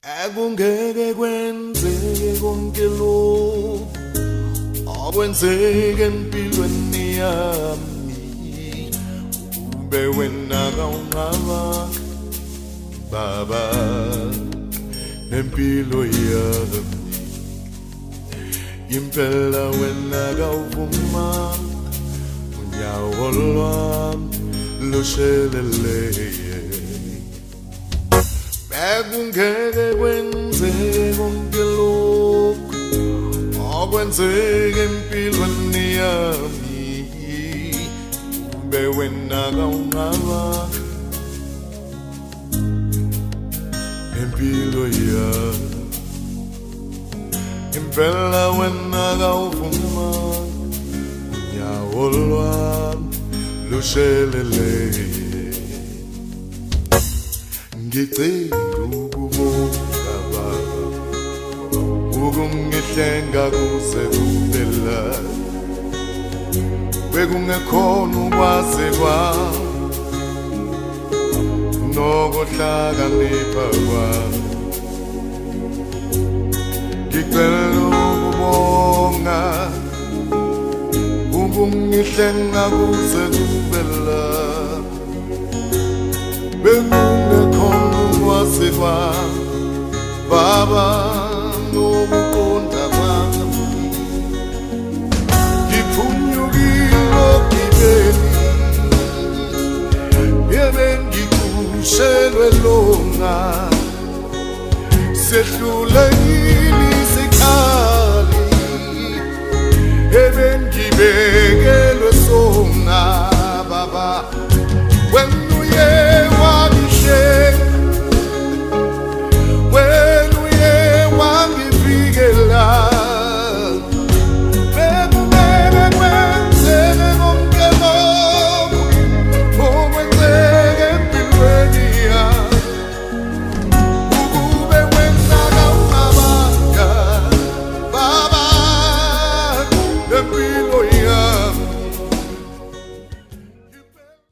Akungeke kwenzeke konke lokhu okwenzeke empilweni yami, ube wena kawungaba baba nempilo yami. Impela wena kawuvuma unyawo lwami lusheleleye. Akungeke kwenzeke konke lokhu okwenzeke empilweni yami, ube wena kawungaba nempilo yami. Impela wena kawuvuma unyawo lwami lusheleleye. Ngicela ukubonga baba ukungihlenga kuze kuphela, bekungekhona ukwazi kwami nokuhlakanipha kwami. Ngicela ukubonga ukungihlenga kuze kuphela, bekungekhona ukwazi kwami baba nokuqonda kwami. Ngiphunyukile ogibeni ebengikushelwe longa, sehlulekile isikhathi